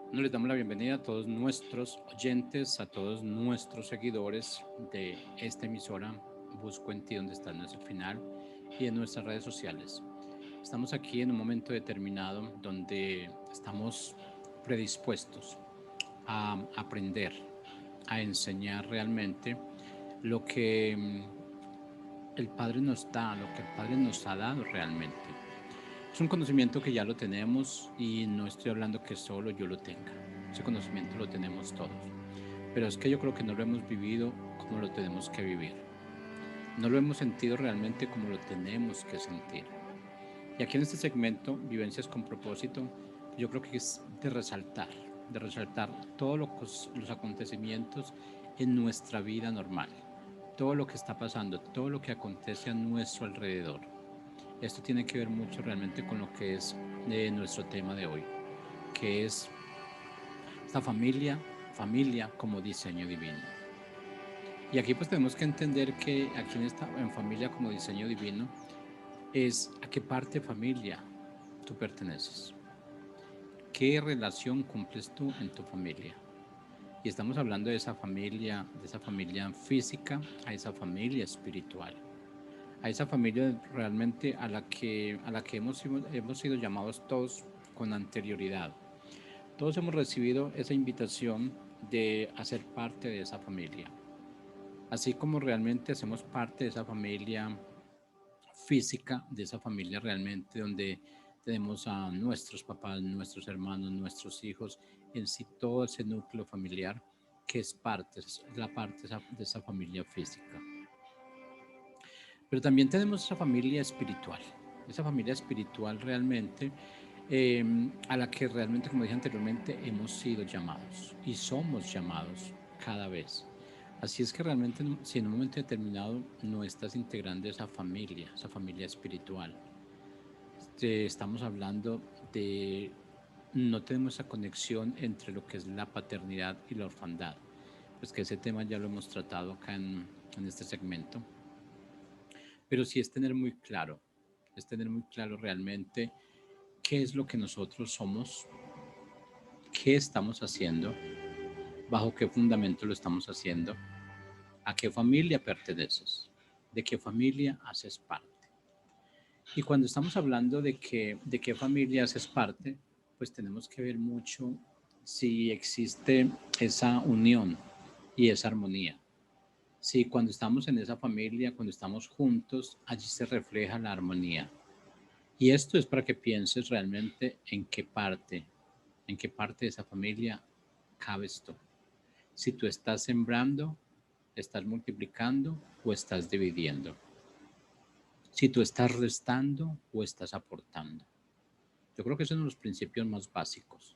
Bueno, les damos la bienvenida a todos nuestros oyentes, a todos nuestros seguidores de esta emisora Busco en ti donde estás no es el final y en nuestras redes sociales. Estamos aquí en un momento determinado donde estamos predispuestos a aprender, a enseñar realmente lo que el Padre nos da, lo que el Padre nos ha dado realmente. Es un conocimiento que ya lo tenemos y no estoy hablando que solo yo lo tenga. Ese conocimiento lo tenemos todos. Pero es que yo creo que no lo hemos vivido como lo tenemos que vivir. No lo hemos sentido realmente como lo tenemos que sentir. Y aquí en este segmento, Vivencias con propósito, yo creo que es de resaltar todos los acontecimientos en nuestra vida normal, todo lo que está pasando, todo lo que acontece a nuestro alrededor. Esto tiene que ver mucho realmente con lo que es nuestro tema de hoy, que es esta familia como diseño divino. Y aquí pues tenemos que entender que aquí en familia como diseño divino es a qué parte de familia tú perteneces, qué relación cumples tú en tu familia. Y estamos hablando de esa familia física a esa familia espiritual, a esa familia realmente a la que hemos sido llamados todos con anterioridad. Todos hemos recibido esa invitación de hacer parte de esa familia. Así como realmente hacemos parte de esa familia física, de esa familia realmente donde tenemos a nuestros papás, nuestros hermanos, nuestros hijos, en sí todo ese núcleo familiar que es la parte de esa familia física. Pero también tenemos esa familia espiritual realmente a la que realmente, como dije anteriormente, hemos sido llamados y somos llamados cada vez. Así es que realmente, si en un momento determinado no estás integrando esa familia espiritual, estamos hablando de no tenemos esa conexión entre lo que es la paternidad y la orfandad, pues que ese tema ya lo hemos tratado acá en este segmento, pero sí es tener muy claro realmente qué es lo que nosotros somos, qué estamos haciendo, bajo qué fundamento lo estamos haciendo, a qué familia perteneces, de qué familia haces parte. Y cuando estamos hablando de qué familia haces parte, pues tenemos que ver mucho si existe esa unión y esa armonía. Si cuando estamos en esa familia, cuando estamos juntos, allí se refleja la armonía. Y esto es para que pienses realmente en qué parte de esa familia cabes tú. Si tú estás sembrando, estás multiplicando o estás dividiendo. Si tú estás restando o estás aportando. Yo creo que esos son los principios más básicos.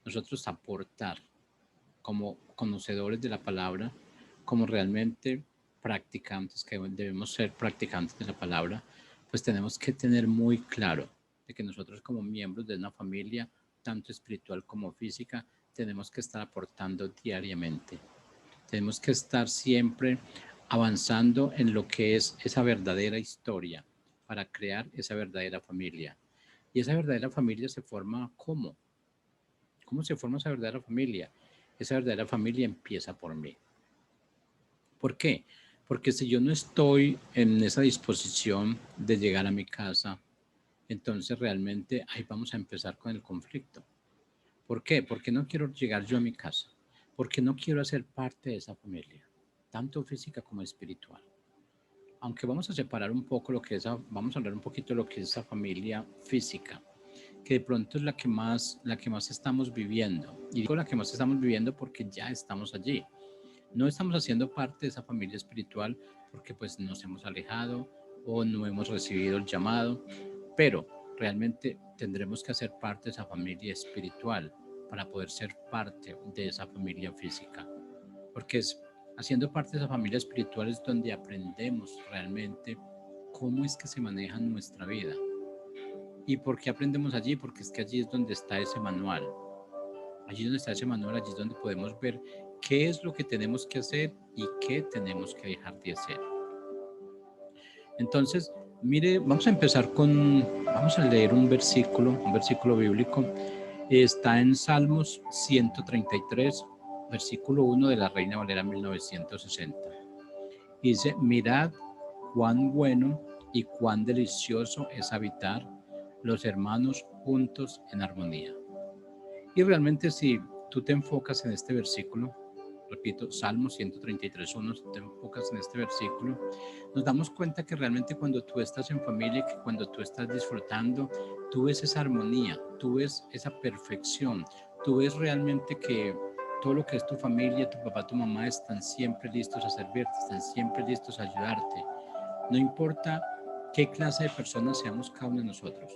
Nosotros aportar como conocedores de la palabra, como realmente practicantes, que debemos ser practicantes de la palabra, pues tenemos que tener muy claro de que nosotros como miembros de una familia, tanto espiritual como física, tenemos que estar aportando diariamente. Tenemos que estar siempre avanzando en lo que es esa verdadera historia para crear esa verdadera familia. Y esa verdadera familia se forma ¿cómo? ¿Cómo se forma esa verdadera familia? Esa verdadera familia empieza por mí. ¿Por qué? Porque si yo no estoy en esa disposición de llegar a mi casa, entonces realmente ahí vamos a empezar con el conflicto. ¿Por qué? Porque no quiero llegar yo a mi casa, porque no quiero hacer parte de esa familia, tanto física como espiritual. Aunque vamos a separar un poco lo que es, vamos a hablar un poquito de lo que es esa familia física, que de pronto es la que más estamos viviendo. Y digo la que más estamos viviendo porque ya estamos allí. No estamos haciendo parte de esa familia espiritual porque pues nos hemos alejado o no hemos recibido el llamado, pero realmente tendremos que hacer parte de esa familia espiritual para poder ser parte de esa familia física, porque es haciendo parte de esa familia espiritual es donde aprendemos realmente cómo es que se maneja nuestra vida. ¿Y por qué aprendemos allí? Porque es que allí es donde está ese manual. Allí donde está ese manual, allí es donde podemos ver qué es lo que tenemos que hacer y qué tenemos que dejar de hacer. Entonces, mire, vamos a leer un versículo bíblico Está en Salmos 133, versículo 1 de la Reina Valera 1960. Dice, mirad cuán bueno y cuán delicioso es habitar los hermanos juntos en armonía. Y realmente si tú te enfocas en este versículo, repito, Salmo 133:1, si te enfocas en este versículo, nos damos cuenta que realmente cuando tú estás en familia, que cuando tú estás disfrutando, tú ves esa armonía, tú ves esa perfección, tú ves realmente que todo lo que es tu familia, tu papá, tu mamá, están siempre listos a servirte, están siempre listos a ayudarte. No importa qué clase de personas seamos cada uno de nosotros,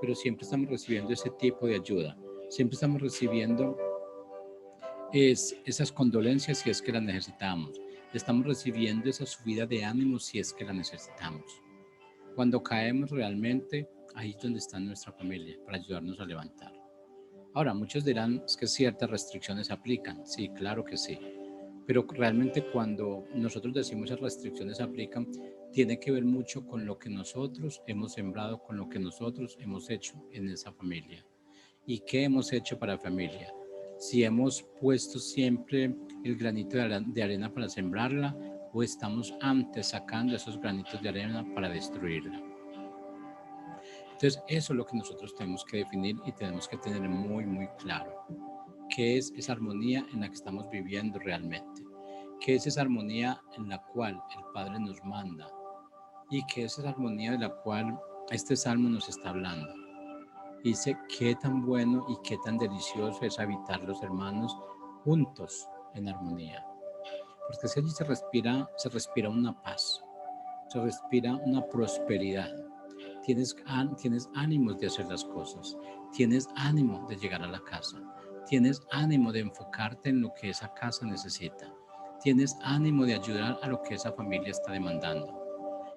pero siempre estamos recibiendo ese tipo de ayuda, siempre estamos recibiendo esas condolencias si es que las necesitamos, estamos recibiendo esa subida de ánimo si es que la necesitamos. Cuando caemos realmente, ahí es donde está nuestra familia, para ayudarnos a levantar. Ahora, muchos dirán, es que ciertas restricciones se aplican. Sí, claro que sí. Pero realmente cuando nosotros decimos esas restricciones se aplican, tiene que ver mucho con lo que nosotros hemos sembrado, con lo que nosotros hemos hecho en esa familia. ¿Y qué hemos hecho para la familia? Si hemos puesto siempre el granito de arena para sembrarla o estamos antes sacando esos granitos de arena para destruirla. Entonces, eso es lo que nosotros tenemos que definir y tenemos que tener muy, muy claro. ¿Qué es esa armonía en la que estamos viviendo realmente? ¿Qué es esa armonía en la cual el Padre nos manda? ¿Y qué es esa armonía de la cual este salmo nos está hablando? Dice, qué tan bueno y qué tan delicioso es habitar los hermanos juntos en armonía. Porque si allí se respira una paz, se respira una prosperidad. Tienes ánimos de hacer las cosas, tienes ánimo de llegar a la casa, tienes ánimo de enfocarte en lo que esa casa necesita, tienes ánimo de ayudar a lo que esa familia está demandando.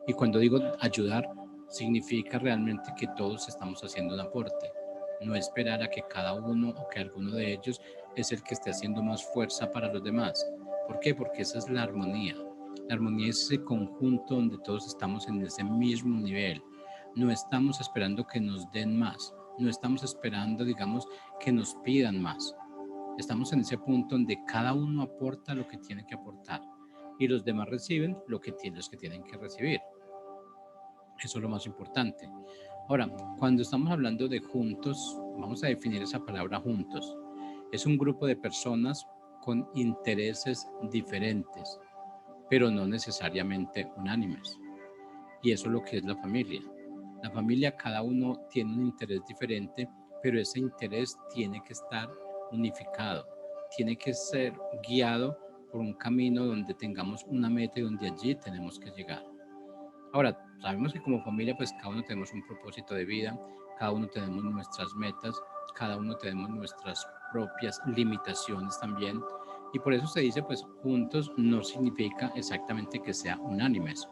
Y cuando digo ayudar, significa realmente que todos estamos haciendo un aporte, no esperar a que cada uno o que alguno de ellos es el que esté haciendo más fuerza para los demás. ¿Por qué? Porque esa es la armonía. La armonía es ese conjunto donde todos estamos en ese mismo nivel. No estamos esperando que nos den más, no estamos esperando, digamos, que nos pidan más. Estamos en ese punto donde cada uno aporta lo que tiene que aportar y los demás reciben los que tienen que recibir. Eso es lo más importante. Ahora, cuando estamos hablando de juntos, vamos a definir esa palabra juntos. Es un grupo de personas con intereses diferentes, pero no necesariamente unánimes. Y eso es lo que es la familia. La familia, cada uno tiene un interés diferente, pero ese interés tiene que estar unificado, tiene que ser guiado por un camino donde tengamos una meta y donde allí tenemos que llegar. Ahora, sabemos que como familia, pues cada uno tenemos un propósito de vida, cada uno tenemos nuestras metas, cada uno tenemos nuestras propias limitaciones también. Y por eso se dice, pues juntos no significa exactamente que sea unánimes,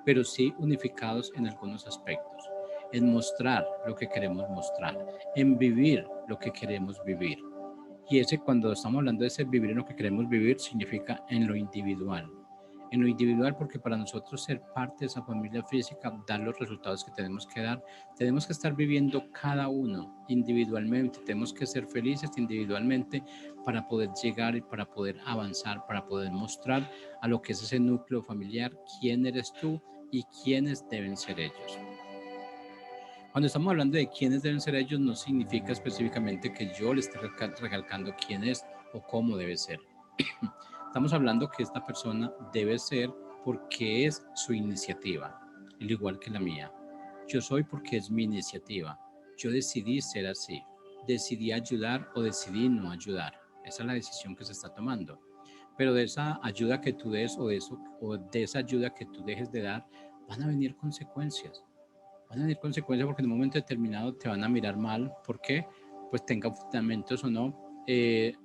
pero sí unificados en algunos aspectos, en mostrar lo que queremos mostrar, en vivir lo que queremos vivir. Y ese, cuando estamos hablando de ese vivir en lo que queremos vivir, significa en lo individual. En lo individual, porque para nosotros ser parte de esa familia física, dar los resultados que tenemos que dar, tenemos que estar viviendo cada uno individualmente, tenemos que ser felices individualmente para poder llegar y para poder avanzar, para poder mostrar a lo que es ese núcleo familiar, quién eres tú y quiénes deben ser ellos. Cuando estamos hablando de quiénes deben ser ellos, no significa específicamente que yo le esté recalcando quién es o cómo debe ser. Estamos hablando que esta persona debe ser porque es su iniciativa, al igual que la mía. Yo soy porque es mi iniciativa. Yo decidí ser así. Decidí ayudar o decidí no ayudar. Esa es la decisión que se está tomando. Pero de esa ayuda que tú des o de esa ayuda que tú dejes de dar, van a venir consecuencias. Van a venir consecuencias porque en un momento determinado te van a mirar mal. ¿Por qué? Pues tenga fundamentos o no,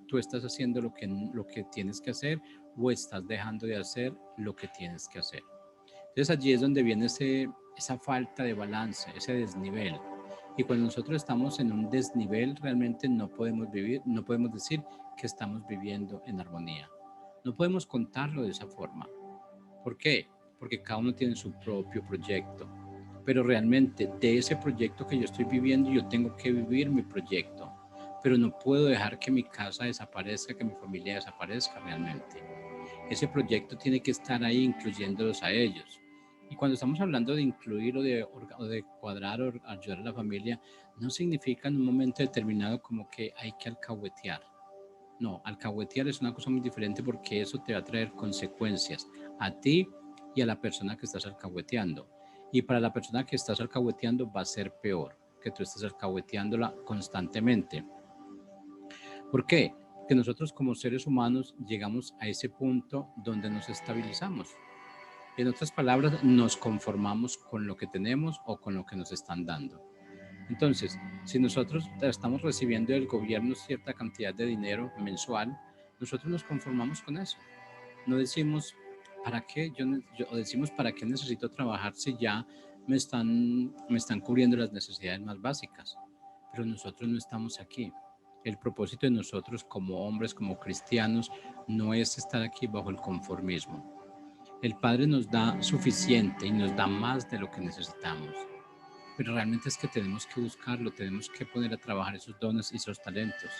tú estás haciendo lo que tienes que hacer o estás dejando de hacer lo que tienes que hacer. Entonces allí es donde viene esa falta de balance, ese desnivel. Y cuando nosotros estamos en un desnivel, realmente no podemos vivir, no podemos decir que estamos viviendo en armonía. No podemos contarlo de esa forma. ¿Por qué? Porque cada uno tiene su propio proyecto. Pero realmente de ese proyecto que yo estoy viviendo, yo tengo que vivir mi proyecto. pero no puedo dejar que mi casa desaparezca, que mi familia desaparezca realmente. Ese proyecto tiene que estar ahí incluyéndolos a ellos. Y cuando estamos hablando de incluir o de cuadrar o ayudar a la familia, no significa en un momento determinado como que hay que alcahuetear. No, alcahuetear es una cosa muy diferente porque eso te va a traer consecuencias a ti y a la persona que estás alcahueteando. Y para la persona que estás alcahueteando va a ser peor que tú estés alcahueteándola constantemente. ¿Por qué? Porque nosotros como seres humanos llegamos a ese punto donde nos estabilizamos. En otras palabras, nos conformamos con lo que tenemos o con lo que nos están dando. Entonces, si nosotros estamos recibiendo del gobierno cierta cantidad de dinero mensual, nosotros nos conformamos con eso. No decimos, ¿para qué? O decimos, ¿para qué necesito trabajar si ya me están cubriendo las necesidades más básicas? Pero nosotros no estamos aquí. El propósito de nosotros como hombres, como cristianos, no es estar aquí bajo el conformismo. El Padre nos da suficiente y nos da más de lo que necesitamos. Pero realmente es que tenemos que buscarlo, tenemos que poner a trabajar esos dones y esos talentos.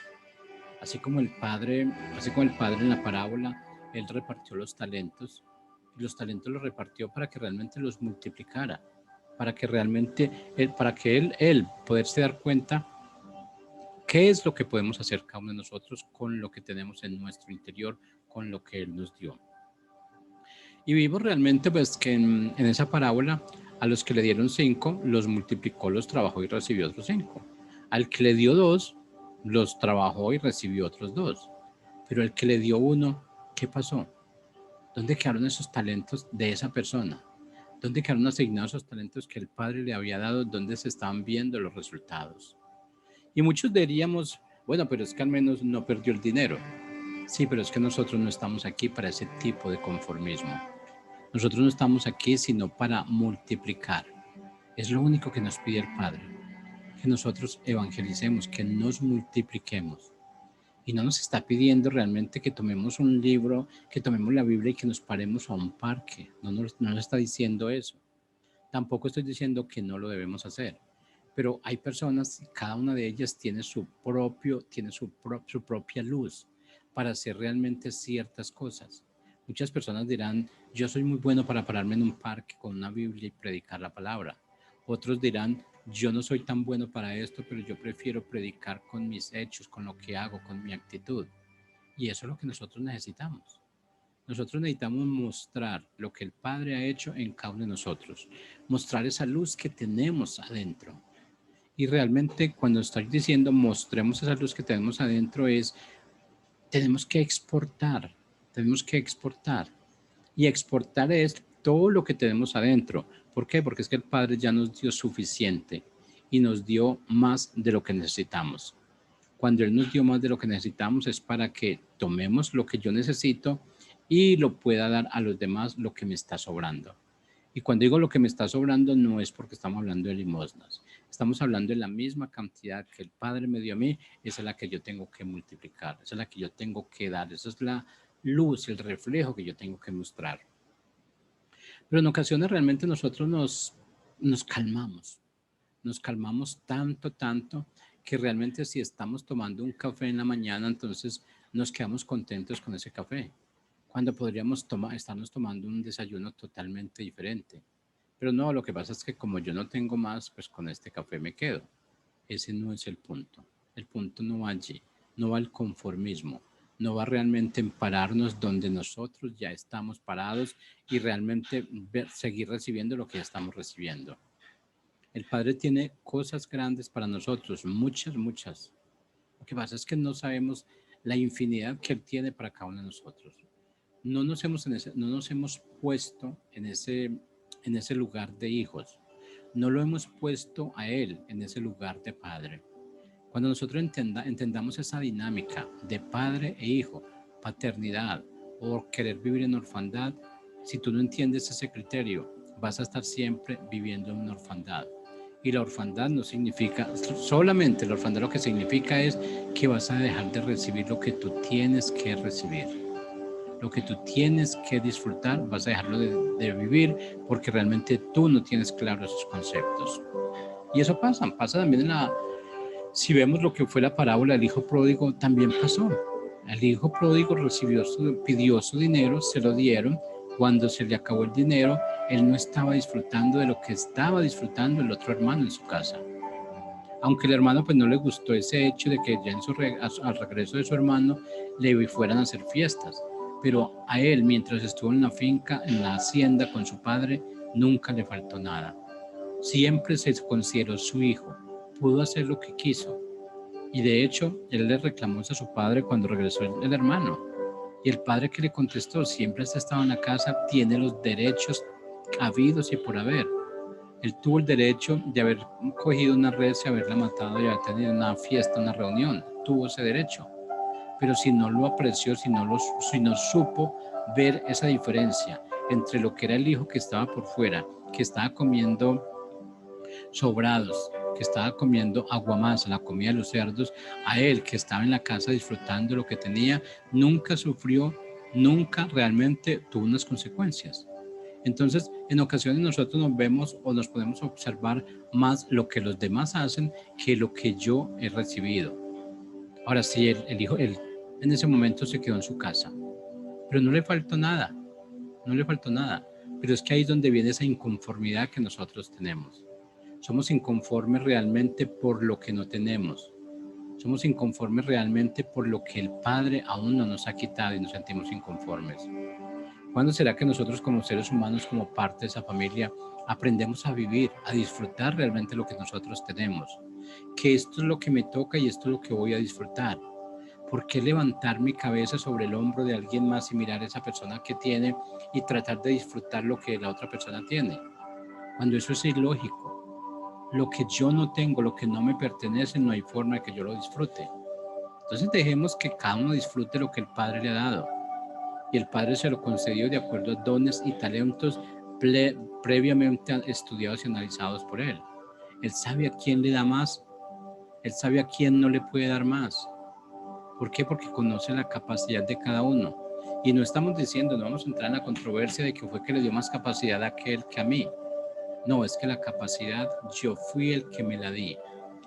Así como el Padre en la parábola, Él repartió los talentos, y los talentos los repartió para que realmente los multiplicara, para que realmente, Él poderse dar cuenta qué es lo que podemos hacer cada uno de nosotros con lo que tenemos en nuestro interior, con lo que Él nos dio. Y vimos realmente pues que en esa parábola a los que le dieron 5 los multiplicó, los trabajó y recibió otros 5. Al que le dio 2 los trabajó y recibió otros 2. Pero al que le dio 1, ¿qué pasó? ¿Dónde quedaron esos talentos de esa persona? ¿Dónde quedaron asignados esos talentos que el Padre le había dado? ¿Dónde se estaban viendo los resultados? Y muchos diríamos, bueno, pero es que al menos no perdió el dinero. Sí, pero es que nosotros no estamos aquí para ese tipo de conformismo. Nosotros no estamos aquí sino para multiplicar. Es lo único que nos pide el Padre, que nosotros evangelicemos, que nos multipliquemos. Y no nos está pidiendo realmente que tomemos un libro, que tomemos la Biblia y que nos paremos a un parque. No nos está diciendo eso. Tampoco estoy diciendo que no lo debemos hacer. Pero hay personas, cada una de ellas tiene su propia luz para hacer realmente ciertas cosas. Muchas personas dirán, yo soy muy bueno para pararme en un parque con una Biblia y predicar la palabra. Otros dirán, yo no soy tan bueno para esto, pero yo prefiero predicar con mis hechos, con lo que hago, con mi actitud. Y eso es lo que nosotros necesitamos. Nosotros necesitamos mostrar lo que el Padre ha hecho en cada uno de nosotros, mostrar esa luz que tenemos adentro. Y realmente cuando estoy diciendo mostremos esa luz que tenemos adentro es, tenemos que exportar. Y exportar es todo lo que tenemos adentro. ¿Por qué? Porque es que el Padre ya nos dio suficiente y nos dio más de lo que necesitamos. Cuando Él nos dio más de lo que necesitamos es para que tomemos lo que yo necesito y lo pueda dar a los demás lo que me está sobrando. Y cuando digo lo que me está sobrando no es porque estamos hablando de limosnas. Estamos hablando de la misma cantidad que el Padre me dio a mí, esa es la que yo tengo que multiplicar, esa es la que yo tengo que dar, esa es la luz, el reflejo que yo tengo que mostrar. Pero en ocasiones realmente nosotros nos calmamos tanto, que realmente si estamos tomando un café en la mañana, entonces nos quedamos contentos con ese café, cuando podríamos estarnos tomando un desayuno totalmente diferente. Pero no, lo que pasa es que como yo no tengo más, pues con este café me quedo. Ese no es el punto. El punto no va allí, no va al conformismo, no va realmente en pararnos donde nosotros ya estamos parados y realmente seguir recibiendo lo que ya estamos recibiendo. El Padre tiene cosas grandes para nosotros, muchas. Lo que pasa es que no sabemos la infinidad que Él tiene para cada uno de nosotros. No nos hemos puesto en ese lugar de hijos. No lo hemos puesto a Él en ese lugar de Padre. Cuando nosotros entendamos esa dinámica de padre e hijo, paternidad o querer vivir en orfandad, si tú no entiendes ese criterio, vas a estar siempre viviendo en una orfandad. Y la orfandad no significa, solamente la orfandad lo que significa es que vas a dejar de recibir lo que tú tienes que recibir. Lo que tú tienes que disfrutar, vas a dejarlo de vivir porque realmente tú no tienes claros esos conceptos. Y eso pasa también Si vemos lo que fue la parábola del hijo pródigo, también pasó. El hijo pródigo pidió su dinero, se lo dieron. Cuando se le acabó el dinero, él no estaba disfrutando de lo que estaba disfrutando el otro hermano en su casa. Aunque el hermano pues no le gustó ese hecho de que ya al regreso de su hermano le fueran a hacer fiestas. Pero a él, mientras estuvo en la finca, en la hacienda con su padre, nunca le faltó nada. Siempre se consideró su hijo, pudo hacer lo que quiso. Y de hecho, él le reclamó a su padre cuando regresó el hermano. Y el padre que le contestó, siempre has estado en la casa, tiene los derechos habidos y por haber. Él tuvo el derecho de haber cogido una res y haberla matado y haber tenido una fiesta, una reunión. Tuvo ese derecho. Pero si no lo apreció, si no supo ver esa diferencia entre lo que era el hijo que estaba por fuera, que estaba comiendo sobrados, que estaba comiendo aguamasa, la comida de los cerdos, a él que estaba en la casa disfrutando lo que tenía, nunca sufrió, nunca realmente tuvo unas consecuencias. Entonces, en ocasiones nosotros nos vemos o nos podemos observar más lo que los demás hacen que lo que yo he recibido. Ahora sí, el hijo, él en ese momento se quedó en su casa, pero no le faltó nada, no le faltó nada. Pero es que ahí es donde viene esa inconformidad que nosotros tenemos. Somos inconformes realmente por lo que no tenemos. Somos inconformes realmente por lo que el Padre aún no nos ha quitado y nos sentimos inconformes. ¿Cuándo será que nosotros como seres humanos, como parte de esa familia, aprendemos a vivir, a disfrutar realmente lo que nosotros tenemos? Que esto es lo que me toca y esto es lo que voy a disfrutar. ¿Por qué levantar mi cabeza sobre el hombro de alguien más y mirar a esa persona que tiene y tratar de disfrutar lo que la otra persona tiene? Cuando eso es ilógico. Lo que yo no tengo, lo que no me pertenece, no hay forma de que yo lo disfrute. Entonces dejemos que cada uno disfrute lo que el Padre le ha dado. Y el Padre se lo concedió de acuerdo a dones y talentos previamente estudiados y analizados por Él. Él sabe a quién le da más, Él sabe a quién no le puede dar más. ¿Por qué? Porque conoce la capacidad de cada uno. Y no estamos diciendo, no vamos a entrar en la controversia de que fue que le dio más capacidad a aquel que a mí. No, es que la capacidad yo fui el que me la di.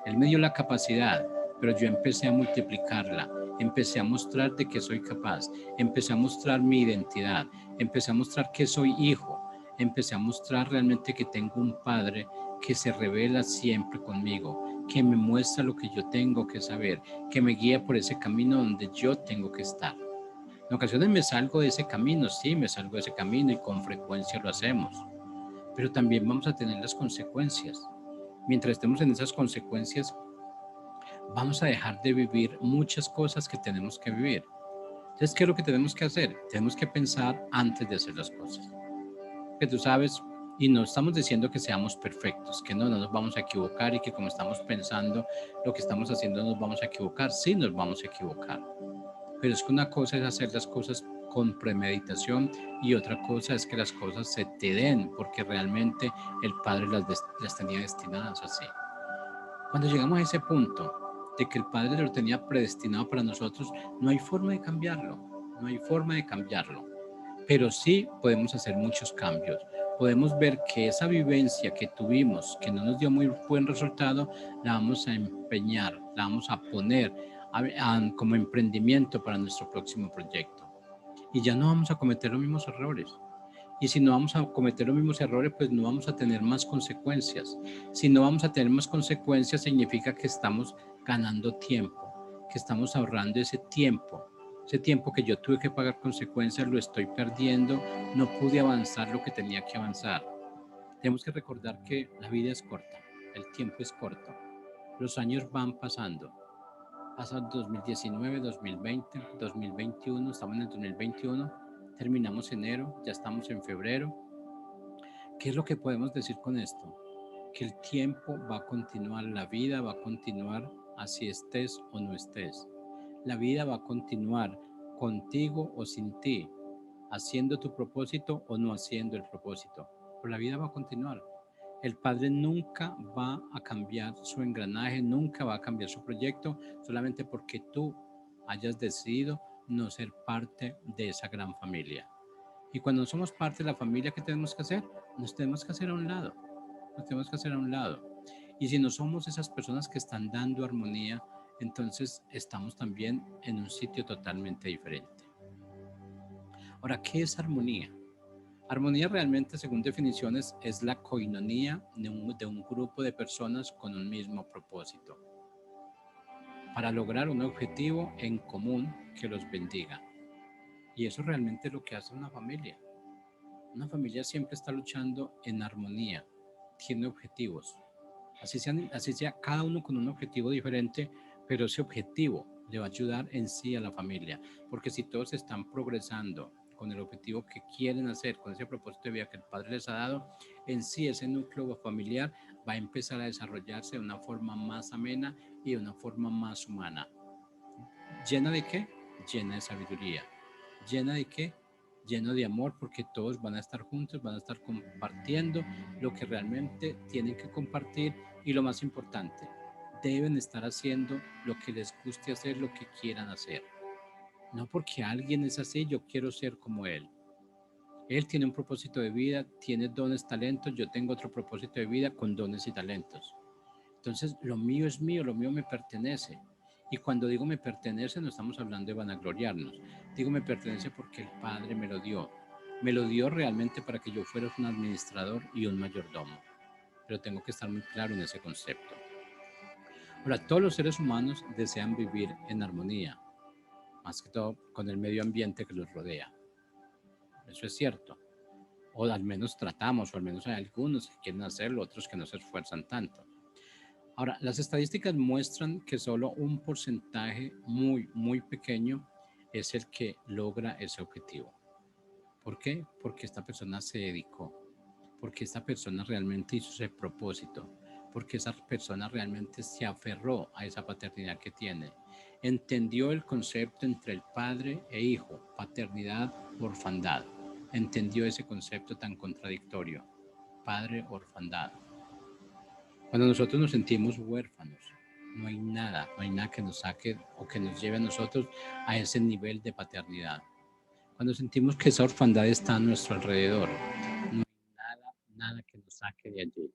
Él me dio la capacidad, pero yo empecé a multiplicarla. Empecé a mostrar de que soy capaz. Empecé a mostrar mi identidad. Empecé a mostrar que soy hijo. Empecé a mostrar realmente que tengo un padre que se revela siempre conmigo, que me muestra lo que yo tengo que saber, que me guía por ese camino donde yo tengo que estar. En ocasiones me salgo de ese camino, sí, me salgo de ese camino y con frecuencia lo hacemos, pero también vamos a tener las consecuencias. Mientras estemos en esas consecuencias, vamos a dejar de vivir muchas cosas que tenemos que vivir. Entonces, ¿qué es lo que tenemos que hacer? Tenemos que pensar antes de hacer las cosas. Que tú sabes, y no estamos diciendo que seamos perfectos, que no nos vamos a equivocar y que como estamos pensando lo que estamos haciendo nos vamos a equivocar. Sí, nos vamos a equivocar. Pero es que una cosa es hacer las cosas con premeditación y otra cosa es que las cosas se te den porque realmente el Padre las tenía destinadas así. Cuando llegamos a ese punto de que el Padre lo tenía predestinado para nosotros, no hay forma de cambiarlo, no hay forma de cambiarlo. Pero sí podemos hacer muchos cambios. Podemos ver que esa vivencia que tuvimos, que no nos dio muy buen resultado, la vamos a empeñar, la vamos a poner como emprendimiento para nuestro próximo proyecto. Y ya no vamos a cometer los mismos errores. Y si no vamos a cometer los mismos errores, pues no vamos a tener más consecuencias. Si no vamos a tener más consecuencias, significa que estamos ganando tiempo, que estamos ahorrando ese tiempo. Ese tiempo que yo tuve que pagar consecuencias lo estoy perdiendo, no pude avanzar lo que tenía que avanzar. Tenemos que recordar que la vida es corta, el tiempo es corto, los años van pasando. Pasa 2019, 2020, 2021, estamos en el 2021, terminamos enero, ya estamos en febrero. ¿Qué es lo que podemos decir con esto? Que el tiempo va a continuar, la vida va a continuar así estés o no estés. La vida va a continuar contigo o sin ti, haciendo tu propósito o no haciendo el propósito. Pero la vida va a continuar. El Padre nunca va a cambiar su engranaje, nunca va a cambiar su proyecto, solamente porque tú hayas decidido no ser parte de esa gran familia. Y cuando somos parte de la familia, ¿qué tenemos que hacer? Nos tenemos que hacer a un lado. Nos tenemos que hacer a un lado. Y si no somos esas personas que están dando armonía, entonces estamos también en un sitio totalmente diferente. Ahora, ¿qué es armonía? Armonía realmente, según definiciones, es la coinonía de un grupo de personas con un mismo propósito, para lograr un objetivo en común que los bendiga. Y eso realmente es lo que hace una familia. Una familia siempre está luchando en armonía, tiene objetivos. Así sea cada uno con un objetivo diferente, pero ese objetivo le va a ayudar en sí a la familia. Porque si todos están progresando con el objetivo que quieren hacer, con ese propósito de vida que el Padre les ha dado, en sí ese núcleo familiar va a empezar a desarrollarse de una forma más amena y de una forma más humana. ¿Llena de qué? Llena de sabiduría. ¿Llena de qué? Lleno de amor, porque todos van a estar juntos, van a estar compartiendo lo que realmente tienen que compartir, y lo más importante, deben estar haciendo lo que les guste hacer, lo que quieran hacer. No porque alguien es así, yo quiero ser como él. Él tiene un propósito de vida, tiene dones, talentos, yo tengo otro propósito de vida con dones y talentos. Entonces, lo mío, lo mío me pertenece. Y cuando digo me pertenece, no estamos hablando de vanagloriarnos. Digo me pertenece porque el Padre me lo dio. Me lo dio realmente para que yo fuera un administrador y un mayordomo. Pero tengo que estar muy claro en ese concepto. Ahora, todos los seres humanos desean vivir en armonía, más que todo con el medio ambiente que los rodea. Eso es cierto. O al menos tratamos, o al menos hay algunos que quieren hacerlo, otros que no se esfuerzan tanto. Ahora, las estadísticas muestran que solo un porcentaje muy pequeño es el que logra ese objetivo. ¿Por qué? Porque esta persona se dedicó, porque esta persona realmente hizo ese propósito, porque esa persona realmente se aferró a esa paternidad que tiene. Entendió el concepto entre el padre e hijo, paternidad, orfandad. Entendió ese concepto tan contradictorio, padre, orfandad. Cuando nosotros nos sentimos huérfanos, no hay nada que nos saque o que nos lleve a nosotros a ese nivel de paternidad. Cuando sentimos que esa orfandad está a nuestro alrededor, no hay nada que nos saque de allí.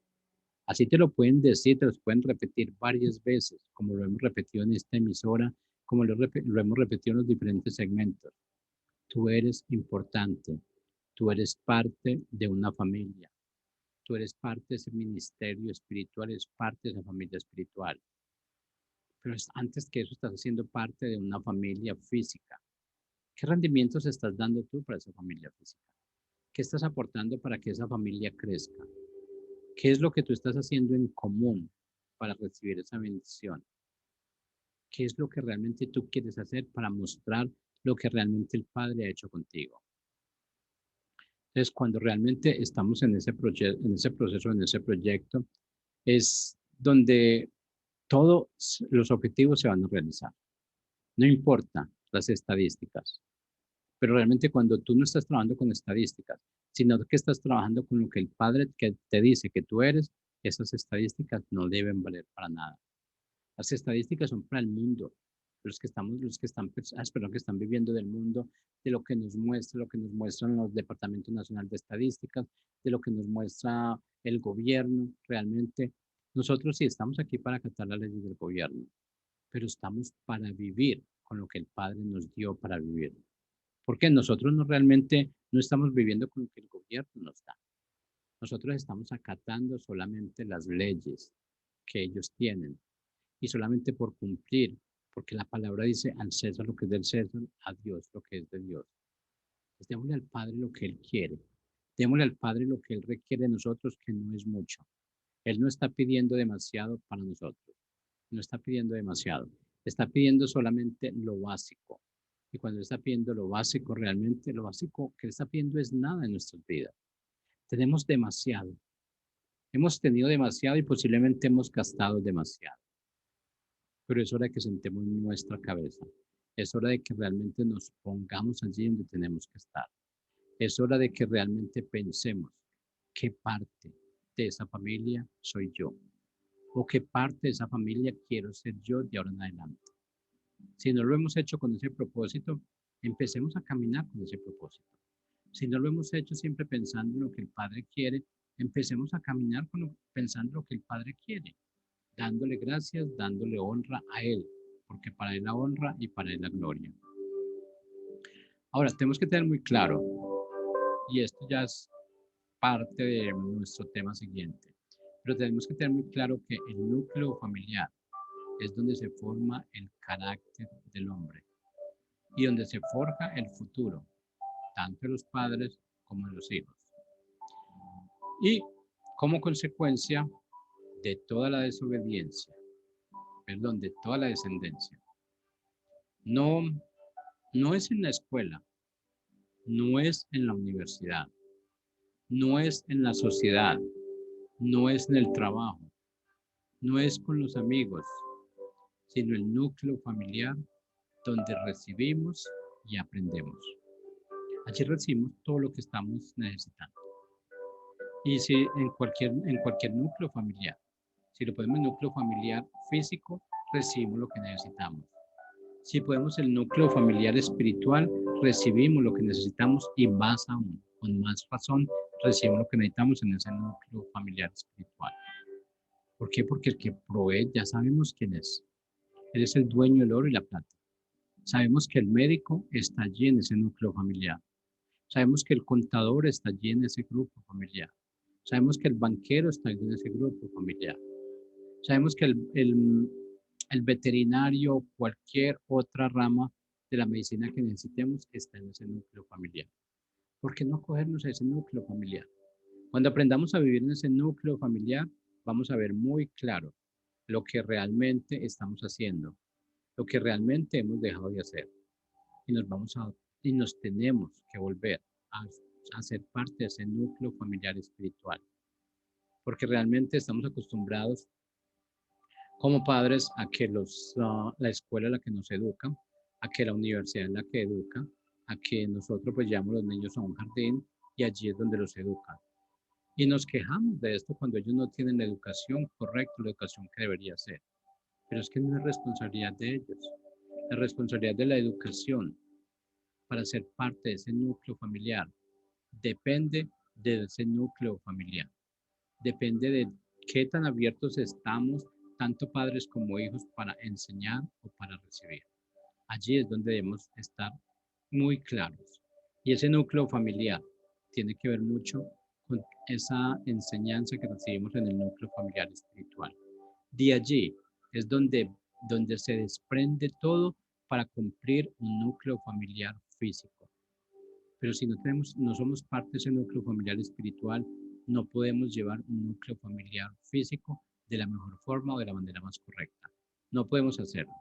Así te lo pueden decir, te lo pueden repetir varias veces, como lo hemos repetido en esta emisora, como lo hemos repetido en los diferentes segmentos. Tú eres importante, tú eres parte de una familia, tú eres parte de ese ministerio espiritual, eres parte de esa familia espiritual. Pero antes que eso estás haciendo parte de una familia física. ¿Qué rendimientos estás dando tú para esa familia física? ¿Qué estás aportando para que esa familia crezca? ¿Qué es lo que tú estás haciendo en común para recibir esa bendición? ¿Qué es lo que realmente tú quieres hacer para mostrar lo que realmente el Padre ha hecho contigo? Entonces, cuando realmente estamos en ese proceso, en ese proyecto, es donde todos los objetivos se van a realizar. No importa las estadísticas, pero realmente cuando tú no estás trabajando con estadísticas, sino que estás trabajando con lo que el Padre que te dice que tú eres, esas estadísticas no deben valer para nada. Las estadísticas son para el mundo, que están viviendo del mundo, de lo que nos muestra, lo que nos muestran los Departamentos Nacional de Estadísticas, de lo que nos muestra el gobierno, realmente. Nosotros sí estamos aquí para acatar las leyes del gobierno, pero estamos para vivir con lo que el Padre nos dio para vivir. Porque nosotros no realmente no estamos viviendo con lo que el gobierno nos da. Nosotros estamos acatando solamente las leyes que ellos tienen, y solamente por cumplir, porque la palabra dice al César lo que es del César, a Dios lo que es de Dios. Entonces, démosle al Padre lo que Él quiere. Démosle al Padre lo que Él requiere de nosotros, que no es mucho. Él no está pidiendo demasiado para nosotros. No está pidiendo demasiado. Está pidiendo solamente lo básico. Y cuando está pidiendo lo básico, realmente lo básico que está pidiendo es nada en nuestras vidas. Tenemos demasiado. Hemos tenido demasiado y posiblemente hemos gastado demasiado. Pero es hora de que sentemos nuestra cabeza. Es hora de que realmente nos pongamos allí donde tenemos que estar. Es hora de que realmente pensemos qué parte de esa familia soy yo, o qué parte de esa familia quiero ser yo de ahora en adelante. Si no lo hemos hecho con ese propósito, empecemos a caminar con ese propósito. Si no lo hemos hecho siempre pensando en lo que el Padre quiere, empecemos a caminar pensando en lo que el Padre quiere. dándole gracias, dándole honra a Él, porque para Él la honra y para Él la gloria. Ahora, tenemos que tener muy claro, y esto ya es parte de nuestro tema siguiente, pero tenemos que tener muy claro que el núcleo familiar es donde se forma el carácter del hombre y donde se forja el futuro, tanto de los padres como de los hijos. Y como consecuencia de toda la desobediencia, perdón, de toda la descendencia, no, no es en la escuela, no es en la universidad, no es en la sociedad, no es en el trabajo, no es con los amigos, sino el núcleo familiar donde recibimos y aprendemos. Allí recibimos todo lo que estamos necesitando. Y si en cualquier núcleo familiar, si lo podemos en núcleo familiar físico, recibimos lo que necesitamos. Si podemos el núcleo familiar espiritual, recibimos lo que necesitamos y más aún, con más razón, recibimos lo que necesitamos en ese núcleo familiar espiritual. ¿Por qué? Porque el que provee ya sabemos quién es. Él es el dueño del oro y la plata. Sabemos que el médico está allí en ese núcleo familiar. Sabemos que el contador está allí en ese grupo familiar. Sabemos que el banquero está allí en ese grupo familiar. Sabemos que el veterinario o cualquier otra rama de la medicina que necesitemos está en ese núcleo familiar. ¿Por qué no acogernos a ese núcleo familiar? Cuando aprendamos a vivir en ese núcleo familiar, vamos a ver muy claro lo que realmente estamos haciendo, lo que realmente hemos dejado de hacer. Y y nos tenemos que volver a ser parte de ese núcleo familiar espiritual. Porque realmente estamos acostumbrados como padres a que la escuela es la que nos educa, a que la universidad es la que educa, a que nosotros pues llevamos a los niños a un jardín y allí es donde los educan. Y nos quejamos de esto cuando ellos no tienen la educación correcta, la educación que debería ser. Pero es que no es responsabilidad de ellos. La responsabilidad de la educación para ser parte de ese núcleo familiar depende de ese núcleo familiar. Depende de qué tan abiertos estamos, tanto padres como hijos, para enseñar o para recibir. Allí es donde debemos estar muy claros. Y ese núcleo familiar tiene que ver mucho con esa enseñanza que recibimos en el núcleo familiar espiritual. De allí es donde se desprende todo para cumplir un núcleo familiar físico. Pero si no somos parte de ese núcleo familiar espiritual, no podemos llevar un núcleo familiar físico de la mejor forma o de la manera más correcta. No podemos hacerlo.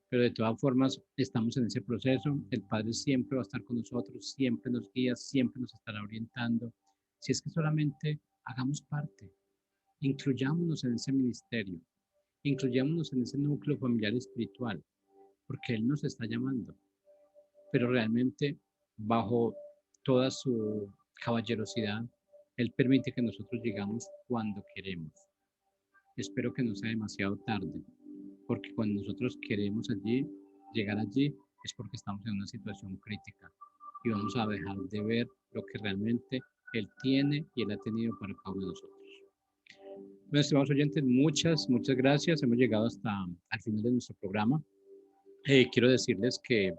Pero de todas formas, estamos en ese proceso. El Padre siempre va a estar con nosotros, siempre nos guía, siempre nos estará orientando. Si es que solamente hagamos parte, incluyámonos en ese ministerio, incluyámonos en ese núcleo familiar espiritual, porque Él nos está llamando. Pero realmente, bajo toda su caballerosidad, Él permite que nosotros llegamos cuando queremos. Espero que no sea demasiado tarde, porque cuando nosotros queremos llegar allí, es porque estamos en una situación crítica y vamos a dejar de ver lo que realmente Él tiene y Él ha tenido para cada uno de nosotros. Bueno, estimados oyentes, muchas gracias. Hemos llegado hasta al final de nuestro programa. Quiero decirles que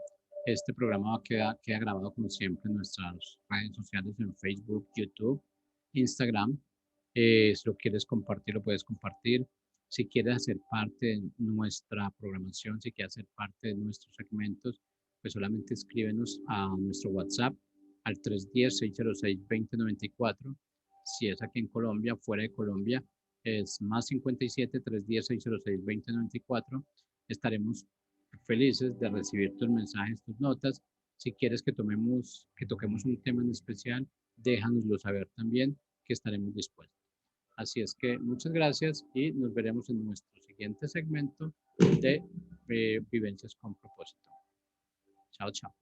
este programa queda grabado como siempre en nuestras redes sociales, en Facebook, YouTube, Instagram. Si lo quieres compartir, lo puedes compartir. Si quieres hacer parte de nuestra programación, si quieres hacer parte de nuestros segmentos, pues solamente escríbenos a nuestro WhatsApp al 310-606-2094. Si es aquí en Colombia, fuera de Colombia, es más 57-310-606-2094. Estaremos felices de recibir tus mensajes, tus notas. Si quieres que toquemos un tema en especial, déjanoslo saber también, que estaremos dispuestos. Así es que muchas gracias y nos veremos en nuestro siguiente segmento de Vivencias con Propósito. Chao, chao.